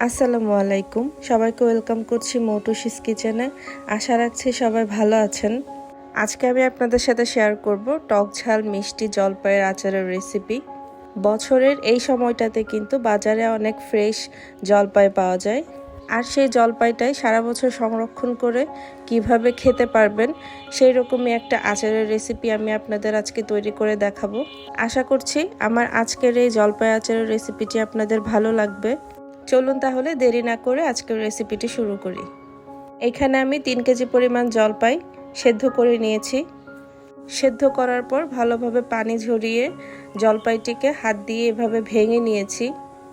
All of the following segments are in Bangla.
আসসালামু আলাইকুম, সবাইকে ওয়েলকাম করছি মৌটুসিস কিচেনে। আশা রাখছি সবাই ভালো আছেন। আজকে আমি আপনাদের সাথে শেয়ার করব টক ঝাল মিষ্টি জলপাইয়ের আচারের রেসিপি। বছরের এই সময়টাতে কিন্তু বাজারে অনেক ফ্রেশ জলপাই পাওয়া যায়, আর সেই জলপাইটাই সারা বছর সংরক্ষণ করে কিভাবে খেতে পারবেন সেই রকমই একটা আচারের রেসিপি আমি আপনাদের আজকে তৈরি করে দেখাবো। আশা করছি আমার আজকের এই জলপাই আচারের রেসিপিটি আপনাদের ভালো লাগবে। চলুন তাহলে দেরি না করে আজকের রেসিপিটি শুরু করি। এখানে আমি 3 কেজি পরিমাণ জলপাই সেদ্ধ করে নিয়েছি। সেদ্ধ করার পর ভালোভাবে পানি ঝরিয়ে জলপাইটিকে হাত দিয়ে এভাবে ভেঙে নিয়েছি,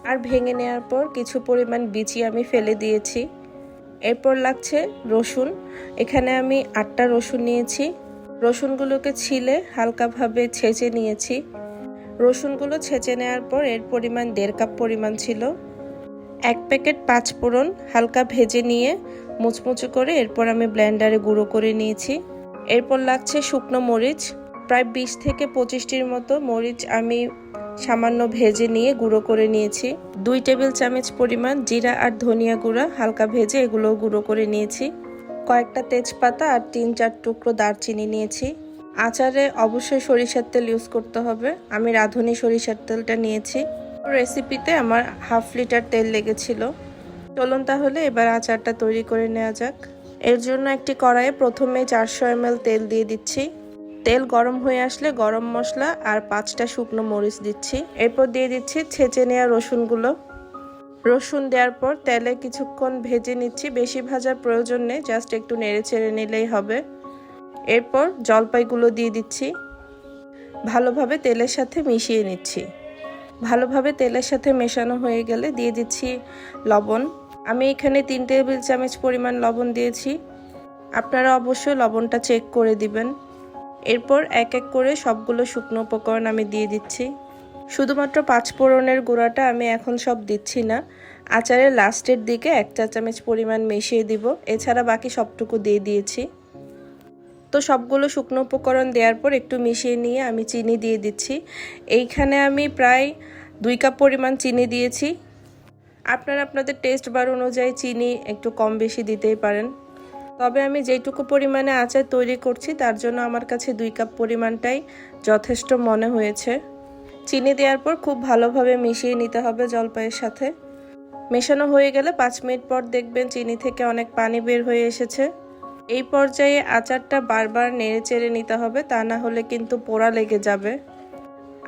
আর ভেঙে নেওয়ার পর কিছু পরিমাণ বিচি আমি ফেলে দিয়েছি। এরপর লাগছে রসুন। এখানে আমি 8টা রসুন নিয়েছি। রসুনগুলোকে ছিলে হালকাভাবে ছেঁচে নিয়েছি। রসুনগুলো ছেঁচে নেওয়ার পর এর পরিমাণ 1.5 কাপ পরিমাণ ছিল। 1 প্যাকেট 5 ফোড়ন হালকা ভেজে নিয়ে মুচমুচে করে এরপর আমি ব্লেন্ডারে গুঁড়ো করে নিয়েছি। এরপর লাগছে শুকনো মরিচ, প্রায় 20 থেকে 25টির মতো মরিচ আমি সামান্য ভেজে নিয়ে গুঁড়ো করে নিয়েছি। 2 টেবিল চামচ পরিমাণ জিরা আর ধনিয়া গুঁড়া হালকা ভেজে এগুলো গুঁড়ো করে নিয়েছি। কয়েকটা তেজপাতা আর 3-4 টুকরো দারচিনি নিয়েছি। আচারে অবশ্যই সরিষার তেল ইউজ করতে হবে, আমি রাঁধুনি সরিষার তেলটা নিয়েছি। রেসিপিতে আমার 1/2 লিটার তেল লেগেছিল। চলুন তাহলে এবার আচারটা তৈরি করে নেওয়া যাক। এর জন্য একটি কড়াইয়ে প্রথমে 400 ml তেল দিয়ে দিচ্ছি। তেল গরম হয়ে আসলে গরম মশলা আর 5টা শুকনো মরিচ দিচ্ছি। এরপর দিয়ে দিচ্ছি ছেঁচে নেওয়া রসুনগুলো। রসুন দেওয়ার পর তেলে কিছুক্ষণ ভেজে নিচ্ছি, বেশি ভাজার প্রয়োজন নেই, জাস্ট একটু নেড়ে চেড়ে নিলেই হবে। এরপর জলপাইগুলো দিয়ে দিচ্ছি, ভালোভাবে তেলের সাথে মিশিয়ে নিচ্ছি। ভালোভাবে তেলের সাথে মেশানো হয়ে গেলে দিয়ে দিচ্ছি লবণ। আমি এখানে 3 টেবিল চামচ পরিমাণ লবণ দিয়েছি, আপনারা অবশ্যই লবণটা চেক করে দিবেন। এরপর এক এক করে সবগুলো শুকনো উপকরণ আমি দিয়ে দিচ্ছি। শুধুমাত্র 5 ফোড়নের গুঁড়াটা আমি এখন সব দিচ্ছি না, আচারের লাস্টের দিকে 1 চা চামচ পরিমাণ মিশিয়ে দিব, এছাড়া বাকি সবটুকু দিয়ে দিয়েছি। তো সবগুলো শুকনো উপকরণ দেওয়ার পর একটু মিশিয়ে নিয়ে আমি চিনি দিয়ে দিচ্ছি। এইখানে আমি প্রায় 2 কাপ পরিমাণ চিনি দিয়েছি। আপনারা আপনাদের টেস্ট বার অনুযায়ী চিনি একটু কম বেশি দিতেই পারেন, তবে আমি যেটুকু পরিমাণে আচার তৈরি করছি তার জন্য আমার কাছে 2 কাপ পরিমাণটাই যথেষ্ট মনে হয়েছে। চিনি দেওয়ার পর খুব ভালোভাবে মিশিয়ে নিতে হবে জলপাইয়ের সাথে। মেশানো হয়ে গেলে 5 মিনিট পর দেখবেন চিনি থেকে অনেক পানি বের হয়ে এসেছে। এই পর্যায়ে আচারটা বারবার নেড়ে চেড়ে নিতে হবে, তা না হলে কিন্তু পোড়া লেগে যাবে,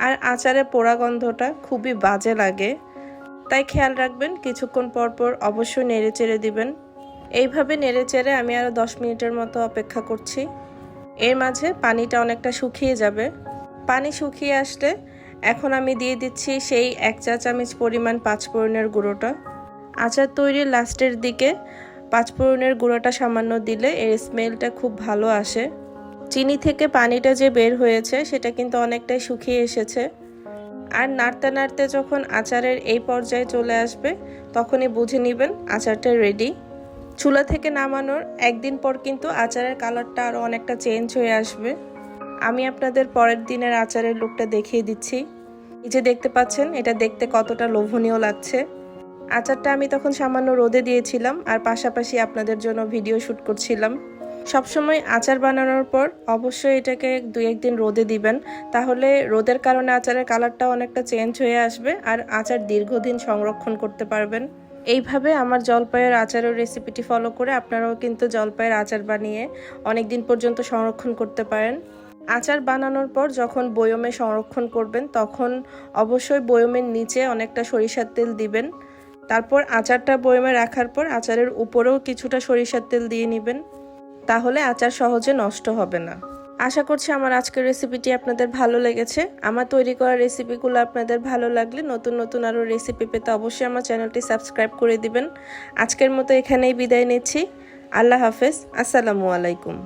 আর আচারে পোড়া গন্ধটা খুবই বাজে লাগে। তাই খেয়াল রাখবেন, কিছুক্ষণ পর পর অবশ্যই নেড়ে চেড়ে দিবেন। এইভাবে নেড়ে চেড়ে আমি আরও 10 মিনিটের মতো অপেক্ষা করছি। এর মাঝে পানিটা অনেকটা শুকিয়ে যাবে। পানি শুকিয়ে আসলে এখন আমি দিয়ে দিচ্ছি সেই 1 চা চামচ পরিমাণ 5 ফোড়নের গুঁড়োটা। আচার তৈরির লাস্টের দিকে 5 ফোড়নের গুঁড়োটা সামান্য দিলে এর স্মেলটা খুব ভালো আসে। চিনি থেকে পানিটা যে বের হয়েছে সেটা কিন্তু অনেকটাই শুকিয়ে এসেছে, আর নাড়তে নাড়তে যখন আচারের এই পর্যায়ে চলে আসবে তখনই বুঝে নেবেন আচারটা রেডি। চুলা থেকে নামানোর একদিন পর কিন্তু আচারের কালারটা আরও অনেকটা চেঞ্জ হয়ে আসবে। আমি আপনাদের পরের দিনের আচারের লুকটা দেখিয়ে দিচ্ছি। এই যে দেখতে পাচ্ছেন, এটা দেখতে কতটা লোভনীয় লাগছে। আচারটা আমি তখন সামান্য রোদে দিয়েছিলাম, আর পাশাপাশি আপনাদের জন্য ভিডিও শ্যুট করছিলাম। সবসময় আচার বানানোর পর অবশ্যই এটাকে 2-1 দিন রোদে দিবেন, তাহলে রোদের কারণে আচারের কালারটা অনেকটা চেঞ্জ হয়ে আসবে, আর আচার দীর্ঘদিন সংরক্ষণ করতে পারবেন। এইভাবে আমার জলপাইয়ের আচারের রেসিপিটি ফলো করে আপনারাও কিন্তু জলপাইয়ের আচার বানিয়ে অনেক দিন পর্যন্ত সংরক্ষণ করতে পারেন। আচার বানানোর পর যখন বয়মে সংরক্ষণ করবেন তখন অবশ্যই বয়মের নিচে অনেকটা সরিষার তেল দিবেন। তারপর আচারটা বয়মে রাখার পর আচারের উপরেও কিছুটা সরিষার তেল দিয়ে নেবেন, তাহলে আচার সহজে নষ্ট হবে না। আশা করছি আমার আজকের রেসিপিটি আপনাদের ভালো লেগেছে। আমার তৈরি করা রেসিপিগুলো আপনাদের ভালো লাগলে নতুন নতুন আরও রেসিপি পেতে অবশ্যই আমার চ্যানেলটি সাবস্ক্রাইব করে দিবেন। আজকের মতো এখানেই বিদায় নিচ্ছি। আল্লাহ হাফেজ, আসসালামু আলাইকুম।